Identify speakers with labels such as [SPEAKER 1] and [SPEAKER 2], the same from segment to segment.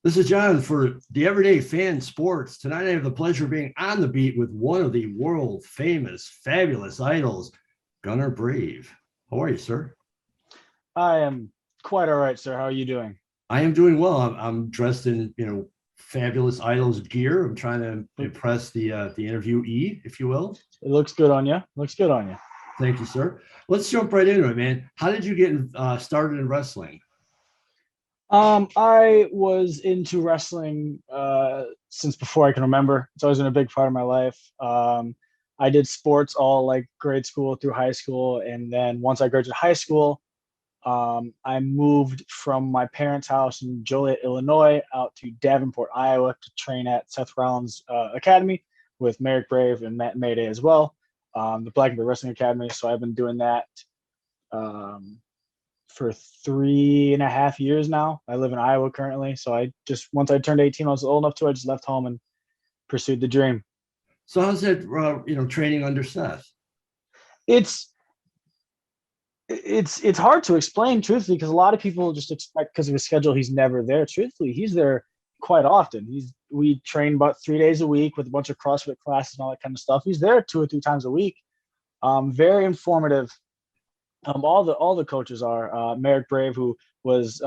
[SPEAKER 1] This is John for the Everyday Fan Sports. Tonight, I have the pleasure of being on the beat with one of the world famous, fabulous idols, Gunnar Brave. How are you, sir?
[SPEAKER 2] I am quite all right, sir. How are you doing?
[SPEAKER 1] I am doing well. I'm dressed in fabulous idols gear. I'm trying to
[SPEAKER 2] It
[SPEAKER 1] impress the interviewee, if you will.
[SPEAKER 2] looks good on you. Looks good on you.
[SPEAKER 1] Thank you, sir. Let's jump right into it, man. How did you get started in wrestling?
[SPEAKER 2] I was into wrestling since before I can remember. It's always been a big part of my life. I did sports all like grade school through high school, and then once I graduated high school, I moved from my parents' house in Joliet, Illinois, out to Davenport, Iowa, to train at Seth Rollins Academy with Merrick Brave and Matt Mayday as well, the Black and Blue Wrestling Academy. So I've been doing that um, for 3.5 years now. I live in Iowa currently. So I just, once I turned 18, I was old enough to, I just left home and pursued the dream.
[SPEAKER 1] So how's that, training under Seth?
[SPEAKER 2] It's, it's hard to explain truthfully because a lot of people just expect because of his schedule he's never there. Truthfully, he's there quite often. We train about 3 days a week with a bunch of CrossFit classes and all that kind of stuff. He's there 2 or 3 times a week. Very informative. All the coaches are Merrick Brave, who was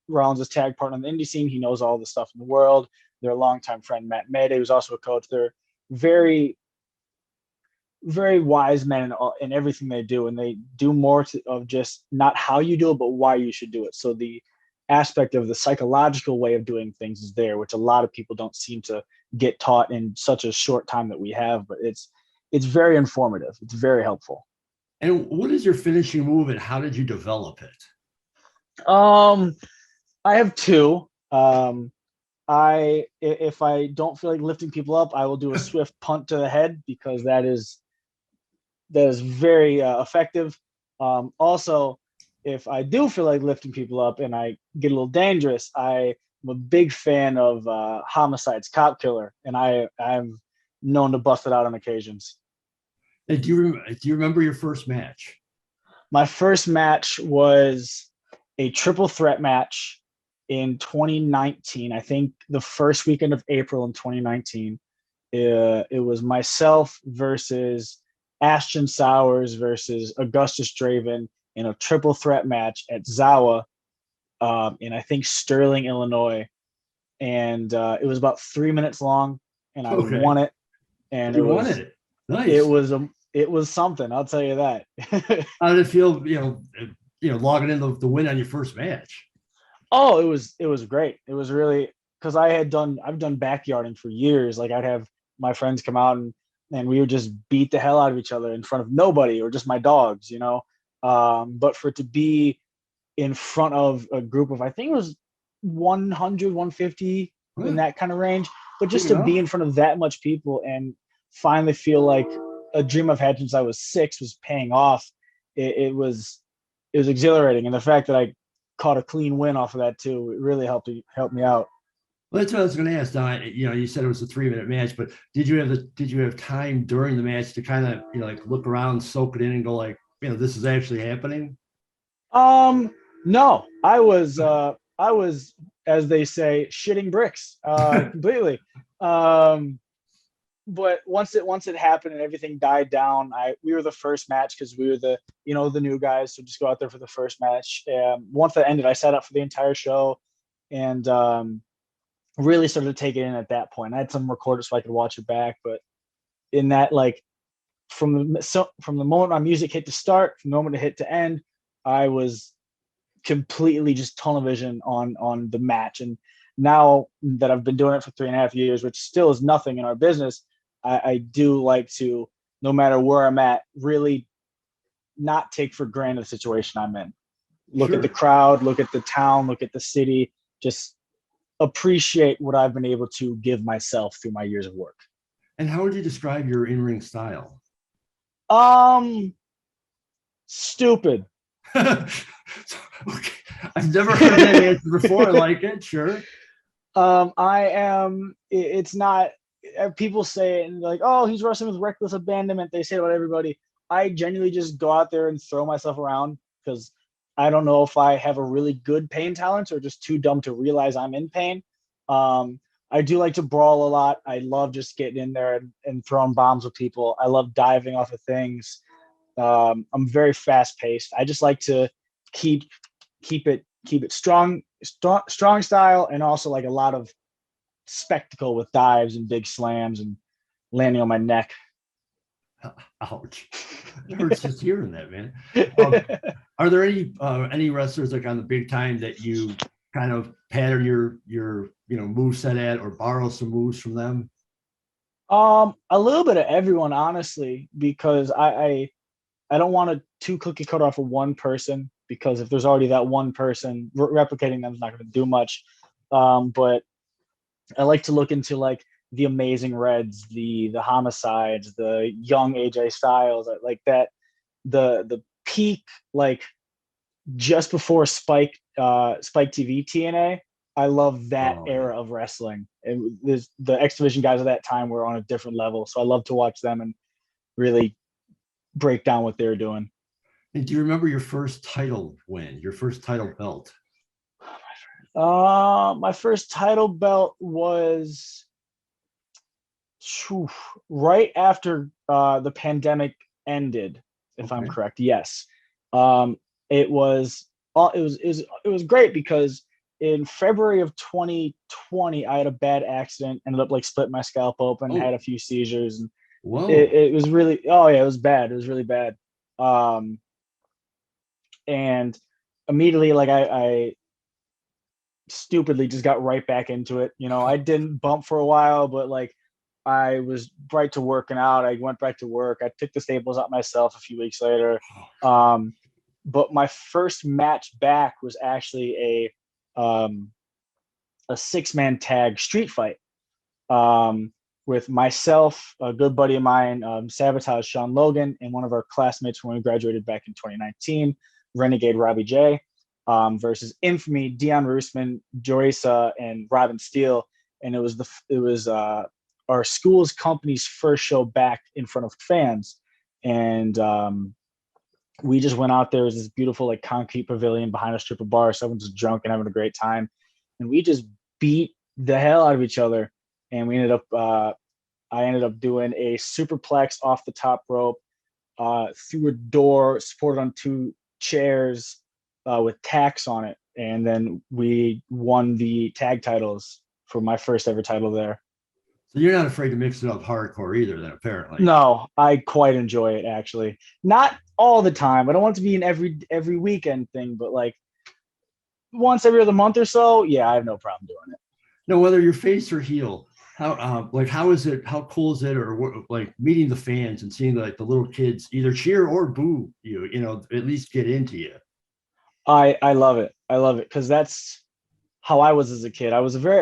[SPEAKER 2] Rollins' tag partner on the indie scene. He knows all the stuff in the world. Their longtime friend Matt Mayday, who's also a coach. They're very very wise men in everything they do, and they do more of just not how you do it, but why you should do it. So the aspect of the psychological way of doing things is there, which a lot of people don't seem to get taught in such a short time that we have. But it's very informative. It's very helpful.
[SPEAKER 1] And what is your finishing move and how did you develop it?
[SPEAKER 2] Um, I have two. If I don't feel like lifting people up, I will do a swift punt to the head because that is very effective. Also, if I do feel like lifting people up and I get a little dangerous, I'm a big fan of Homicide's Cop Killer, and I'm known to bust it out on occasions.
[SPEAKER 1] And do you remember your first match?
[SPEAKER 2] My first match was a triple threat match in 2019. I think the first weekend of April in 2019. It was myself versus Ashton Sowers versus Augustus Draven in a triple threat match at Zawa in I think Sterling, Illinois, and it was about 3 minutes long, and I
[SPEAKER 1] Okay.
[SPEAKER 2] won it, and it
[SPEAKER 1] You wanted
[SPEAKER 2] was
[SPEAKER 1] it.
[SPEAKER 2] it
[SPEAKER 1] Nice.
[SPEAKER 2] was a it was something. I'll tell you that.
[SPEAKER 1] How did it feel, logging in the win on your first match?
[SPEAKER 2] Oh, it was great. It was really because I've done backyarding for years. Like I'd have my friends come out and we would just beat the hell out of each other in front of nobody or just my dogs. But for it to be in front of a group of I think it was 100, 150 in
[SPEAKER 1] Huh,
[SPEAKER 2] that kind of range, but
[SPEAKER 1] big
[SPEAKER 2] just to be
[SPEAKER 1] enough.
[SPEAKER 2] in front of that much people and finally feel like a dream I've had since I was 6 was paying off. It was exhilarating, and the fact that I caught a clean win off of that too, it really helped me out.
[SPEAKER 1] Well, that's what I was going to ask. Now, you said it was a 3 minute match, but did you have time during the match to kind of, like look around, soak it in, and go like, this is actually happening?
[SPEAKER 2] No, I was, as they say, shitting bricks completely. Um, but once it happened and everything died down, we were the first match because we were the new guys, so just go out there for the first match. Once that ended, I sat up for the entire show and really started to take it in at that point. I had some recorded so I could watch it back, but in that like from the moment my music hit to start, from the moment it hit to end, I was completely just tunnel vision on the match. And now that I've been doing it for 3.5 years, which still is nothing in our business, I do like to, no matter where I'm at, really not take for granted the situation I'm in. Look at the
[SPEAKER 1] Sure.
[SPEAKER 2] crowd, look at the town, look at the city, just appreciate what I've been able to give myself through my years of work.
[SPEAKER 1] And how would you describe your in ring style?
[SPEAKER 2] Um, Stupid.
[SPEAKER 1] Okay. I've never heard that answer before. I like it. Sure.
[SPEAKER 2] I am. It's not. People say it and they're like, "Oh, he's wrestling with reckless abandonment." They say it about everybody. I genuinely just go out there and throw myself around because I don't know if I have a really good pain tolerance or just too dumb to realize I'm in pain. I do like to brawl a lot. I love just getting in there and throwing bombs with people. I love diving off of things. I'm very fast paced. I just like to keep it strong style, and also like a lot of spectacle with dives and big slams and landing on my neck.
[SPEAKER 1] Ouch. It hurts just hearing that, man. Are there any wrestlers like on the big time that you kind of pattern your move set at, or borrow some moves from them?
[SPEAKER 2] A little bit of everyone, honestly, because I don't want to too cookie cutter off of one person, because if there's already that one person, replicating them is not going to do much. But I like to look into like the Amazing Reds, the Homicides, the young AJ Styles, like that, the peak, like just before Spike TV TNA. I love that era of wrestling. And the X Division guys of that time were on a different level, so I love to watch them and really break down what they're doing.
[SPEAKER 1] And do you remember your first title win, your first title belt?
[SPEAKER 2] My first title belt was right after the pandemic ended, if I'm correct. Yes. It was great because in February of 2020, I had a bad accident, ended up like splitting my scalp open, had a few seizures, and it was really, it was bad. It was really bad. And immediately, like I stupidly just got right back into it. I didn't bump for a while, but like I was right to working out. I went back to work. I took the staples out myself a few weeks later. But my first match back was actually a 6-man tag street fight with myself, a good buddy of mine, Sabotage Sean Logan, and one of our classmates when we graduated back in 2019, Renegade Robbie J, versus Infamy, Dion Roosman, Jorisa, and Robin Steele. And it was our school's company's first show back in front of fans. And we just went out there. It was this beautiful like concrete pavilion behind a strip of bar. So everyone's just drunk and having a great time. And we just beat the hell out of each other. And we ended up, I ended up doing a superplex off the top rope, through a door, supported on 2 chairs with tacks on it. And then we won the tag titles for my first ever title there.
[SPEAKER 1] So you're not afraid to mix it up hardcore either, then, apparently.
[SPEAKER 2] No, I quite enjoy it, actually. Not all the time. I don't want it to be an every weekend thing, but like once every other month or so, yeah, I have no problem doing it.
[SPEAKER 1] No, whether you're face or heel, how is it? How cool is it? Or like meeting the fans and seeing like the little kids either cheer or boo you, at least get into you.
[SPEAKER 2] I love it. I love it because that's how I was as a kid.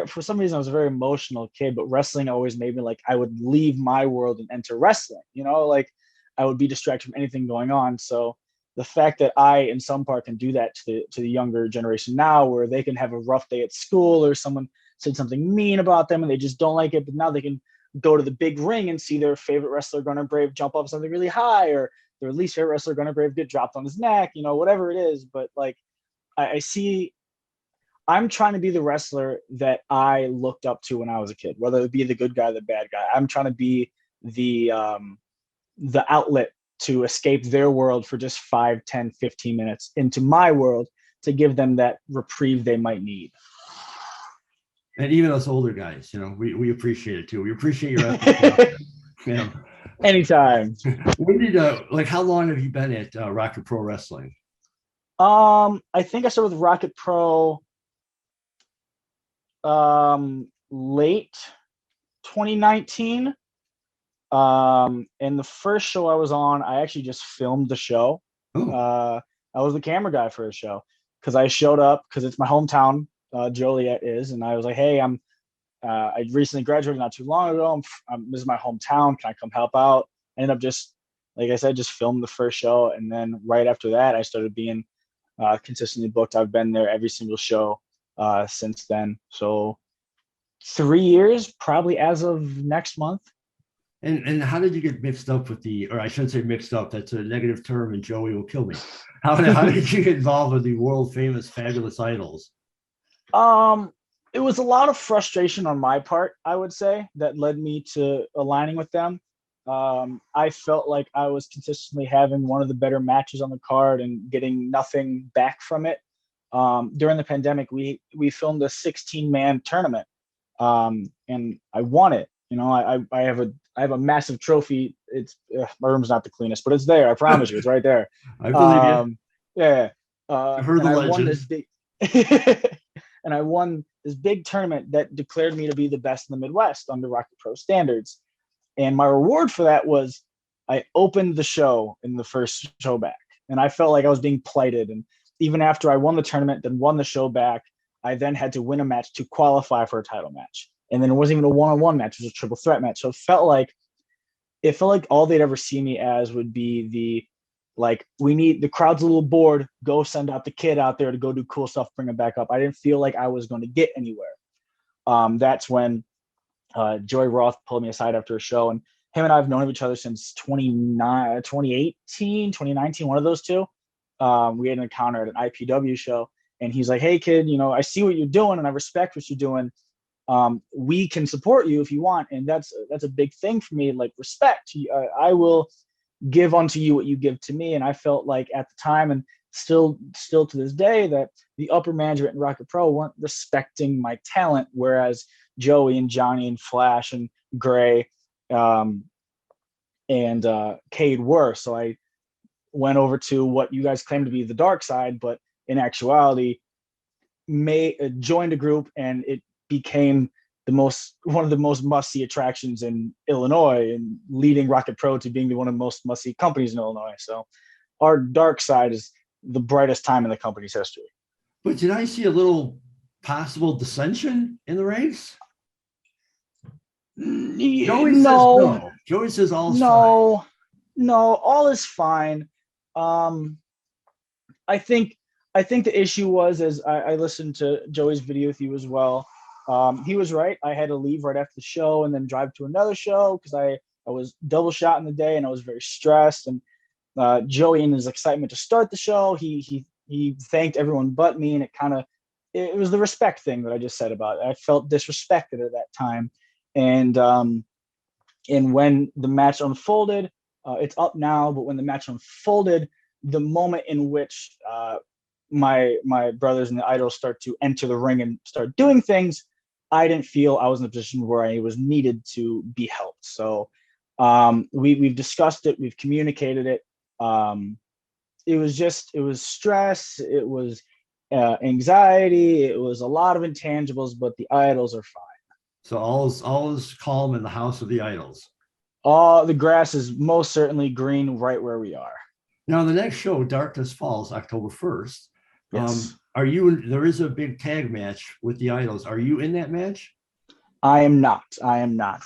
[SPEAKER 2] For some reason, I was a very emotional kid, but wrestling always made me like I would leave my world and enter wrestling. Like I would be distracted from anything going on. So the fact that I, in some part, can do that to the younger generation now, where they can have a rough day at school or someone said something mean about them and they just don't like it, but now they can go to the big ring and see their favorite wrestler, Gunnar Brave, jump off something really high, or their least favorite wrestler, Gunnar Brave, get dropped on his neck, whatever it is. But like I see, I'm trying to be the wrestler that I looked up to when I was a kid, whether it be the good guy or the bad guy. I'm trying to be the outlet to escape their world for just 5, 10, 15 minutes into my world to give them that reprieve they might need.
[SPEAKER 1] And even us older guys, we appreciate it too. We appreciate your effort.
[SPEAKER 2] Anytime.
[SPEAKER 1] When did how long have you been at Rocket Pro Wrestling?
[SPEAKER 2] I think I started with Rocket Pro late 2019. And the first show I was on, I actually just filmed the show. I was the camera guy for a show because I showed up because it's my hometown. Joliet is, and I was like, hey, I recently graduated not too long ago. This is my hometown. Can I come help out? I ended up just, like I said, just filmed the first show. And then right after that, I started being consistently booked. I've been there every single show since then. So 3 years, probably as of next month.
[SPEAKER 1] And how did you get mixed up with or I shouldn't say mixed up, that's a negative term and Joey will kill me. How did you get involved with the world famous Fabulous Idols?
[SPEAKER 2] it was a lot of frustration on my part, I would say, that led me to aligning with them. I felt like I was consistently having one of the better matches on the card and getting nothing back from it. During the pandemic, we filmed a 16-man tournament, and I won it. You know, I have a massive trophy. It's my room's not the cleanest, but it's there. I promise you, it's right there.
[SPEAKER 1] I believe you.
[SPEAKER 2] Yeah.
[SPEAKER 1] I've heard
[SPEAKER 2] And
[SPEAKER 1] the
[SPEAKER 2] I won
[SPEAKER 1] legend.
[SPEAKER 2] this big, and I won this big tournament that declared me to be the best in the Midwest under Rocket Pro standards. And my reward for that was I opened the show in the first show back, and I felt like I was being plighted. And even after I won the tournament, then won the show back, I then had to win a match to qualify for a title match. And then it wasn't even a one-on-one match; it was a triple threat match. So it felt like all they'd ever see me as would be the like, we need, the crowd's a little bored, go send out the kid out there to go do cool stuff, bring him back up. I didn't feel like I was going to get anywhere. That's when Joey Roth pulled me aside after a show, and him and I have known of each other since 2018, 2019, one of those two. We had an encounter at an IPW show, and he's like, "Hey kid, you know, I see what you're doing and I respect what you're doing. We can support you if you want." And that's a big thing for me, like respect. I will give unto you what you give to me. And I felt like at the time, and still to this day, that the upper management in Rocket Pro weren't respecting my talent, whereas Joey and Johnny and Flash and Gray and Cade were. So I went over to what you guys claim to be the dark side, but in actuality joined a group, and it became one of the most must-see attractions in Illinois, and leading Rocket Pro to being one of the most must-see companies in Illinois. So our dark side is the brightest time in the company's history.
[SPEAKER 1] But did I see a little possible dissension in the ranks? Joey says no. Joey says all is fine.
[SPEAKER 2] No, all is fine. I think the issue was, as I listened to Joey's video with you as well. He was right. I had to leave right after the show and then drive to another show because I was double shot in the day and I was very stressed. And Joey, in his excitement to start the show, he thanked everyone but me, and it was the respect thing that I just said about it. I felt disrespected at that time, and when the match unfolded, it's up now. But when the match unfolded, the moment in which my brothers and the idols start to enter the ring and start doing things, I didn't feel I was in a position where I was needed to be helped. So we've discussed it, we've communicated it. It was stress, it was anxiety, it was a lot of intangibles, but the idols are fine.
[SPEAKER 1] So all is calm in the house of the idols.
[SPEAKER 2] The grass is most certainly green right where we are.
[SPEAKER 1] Now, the next show, Darkness Falls, October 1st.
[SPEAKER 2] Yes.
[SPEAKER 1] There is a big tag match with the idols. Are you in that match?
[SPEAKER 2] I am not.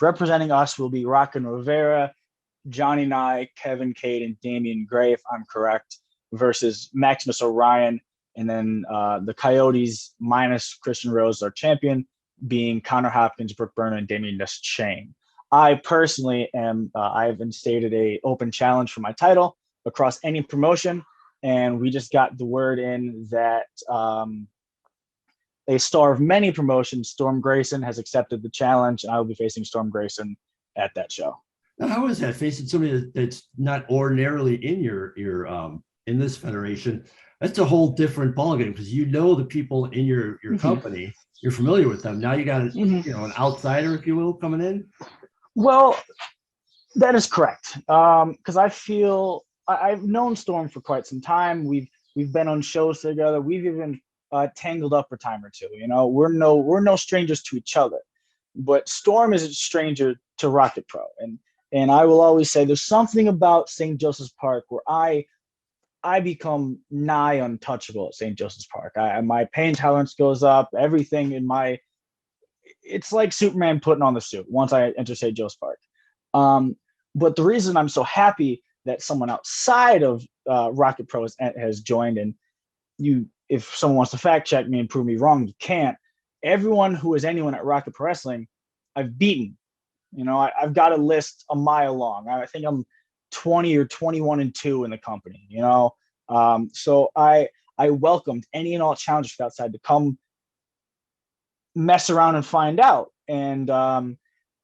[SPEAKER 2] Representing us will be Rockin' Rivera, Johnny Nye, Kevin Cade, and Damian Gray, if I'm correct, versus Maximus Orion, and then the Coyotes minus Christian Rose, our champion, being Connor Hopkins, Brooke Burner, and Damian Chain. I personally am. I've instated a open challenge for my title across any promotion, and we just got the word in that a star of many promotions, Storm Grayson, has accepted the challenge, and I will be facing Storm Grayson at that show.
[SPEAKER 1] Now, how is that, facing somebody that's not ordinarily in your in this federation? That's a whole different ballgame, because you know the people in your company, you're familiar with them. Now you got an outsider, if you will, coming in.
[SPEAKER 2] Well, that is correct, because I feel I've known Storm for quite some time. We've been on shows together. We've even tangled up a time or two. You know, we're no strangers to each other. But Storm is a stranger to Rocket Pro, and I will always say there's something about St. Joseph's Park where I become nigh untouchable at St. Joseph's Park. My pain tolerance goes up. Everything in it's like Superman putting on the suit once I enter St. Joseph's Park. But the reason I'm so happy that someone outside of Rocket Pro has joined, and if someone wants to fact check me and prove me wrong, you can't. Everyone who is anyone at Rocket Pro Wrestling, I've beaten. You know, I've got a list a mile long. I think I'm 20 or 21-2 in the company. You know, so I welcomed any and all challengers outside to come mess around and find out. And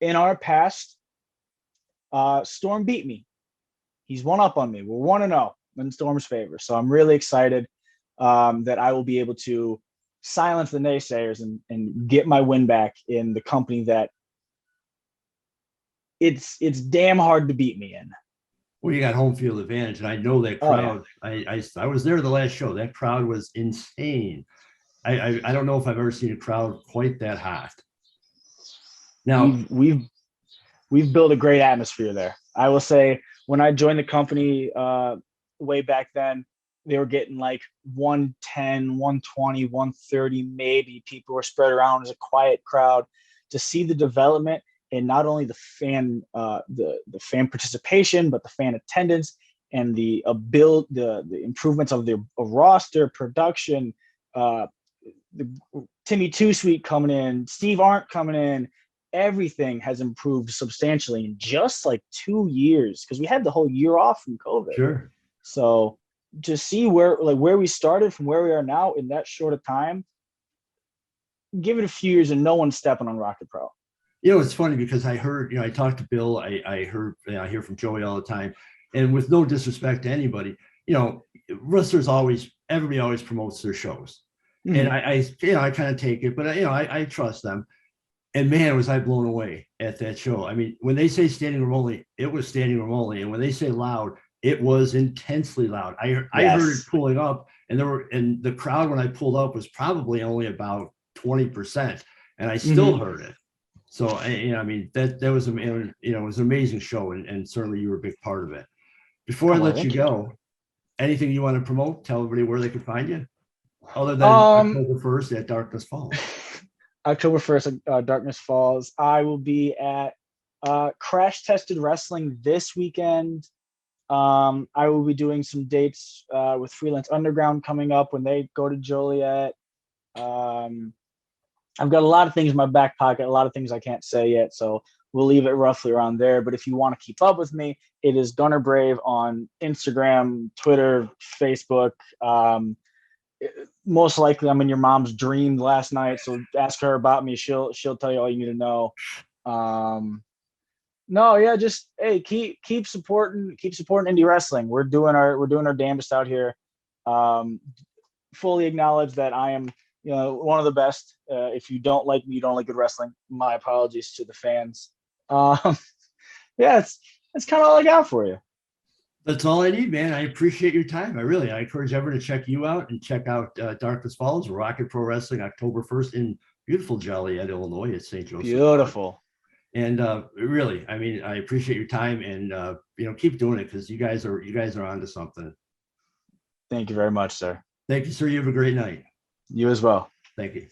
[SPEAKER 2] in our past, Storm beat me. He's one up on me. We're 1-0 in Storm's favor. So I'm really excited that I will be able to silence the naysayers and get my win back in the company that it's damn hard to beat me in.
[SPEAKER 1] Well, you got home field advantage, and I know that crowd. Oh, yeah. I was there the last show. That crowd was insane. I don't know if I've ever seen a crowd quite that hot. Now
[SPEAKER 2] we've built a great atmosphere there. I will say, when I joined the company way back then, they were getting like 110, 120, 130, maybe. People were spread around as a quiet crowd. To see the development in not only the fan fan participation, but the fan attendance and the improvements of the roster, production, the Timmy Two Sweet coming in, Steve Arndt coming in. Everything has improved substantially in just like 2 years, because we had the whole year off from COVID.
[SPEAKER 1] Sure.
[SPEAKER 2] So to see where we started from where we are now in that short a time, give it a few years and no one's stepping on Rocket Pro.
[SPEAKER 1] It's funny because I heard, I talked to Bill, I heard, I hear from Joey all the time, and with no disrespect to anybody, wrestlers everybody always promotes their shows. Mm-hmm. And I kind of take it, but I trust them. And man, was I blown away at that show. I mean, when they say standing room only, it was standing room only. And when they say loud, it was intensely loud. I heard it pulling up, and the crowd when I pulled up was probably only about 20%, and I still heard it. So that was it was an amazing show, and certainly you were a big part of it. Before I let you go, anything you want to promote? Tell everybody where they could find you, other than October 1st at Darkness Falls.
[SPEAKER 2] October 1st, Darkness Falls. I will be at Crash Tested Wrestling this weekend. I will be doing some dates with Freelance Underground coming up when they go to Joliet. I've got a lot of things in my back pocket, a lot of things I can't say yet, so we'll leave it roughly around there. But if you want to keep up with me, it is Gunner Brave on Instagram, Twitter, Facebook. Most likely I'm in your mom's dream last night, so ask her about me. She'll tell you all you need to know. Just hey, keep supporting indie wrestling. We're doing our damnedest out here. Fully acknowledge that I am one of the best. If you don't like me, you don't like good wrestling. My apologies to the fans. It's kind of all I got for you.
[SPEAKER 1] That's all I need, man. I appreciate your time. I encourage everyone to check you out and check out Darkness Falls, Rocket Pro Wrestling, October 1st in beautiful Joliet, Illinois at St. Joseph.
[SPEAKER 2] Beautiful.
[SPEAKER 1] And really, I appreciate your time, and keep doing it, because you guys are onto something.
[SPEAKER 2] Thank you very much, sir.
[SPEAKER 1] Thank you, sir. You have a great night.
[SPEAKER 2] You as well.
[SPEAKER 1] Thank you.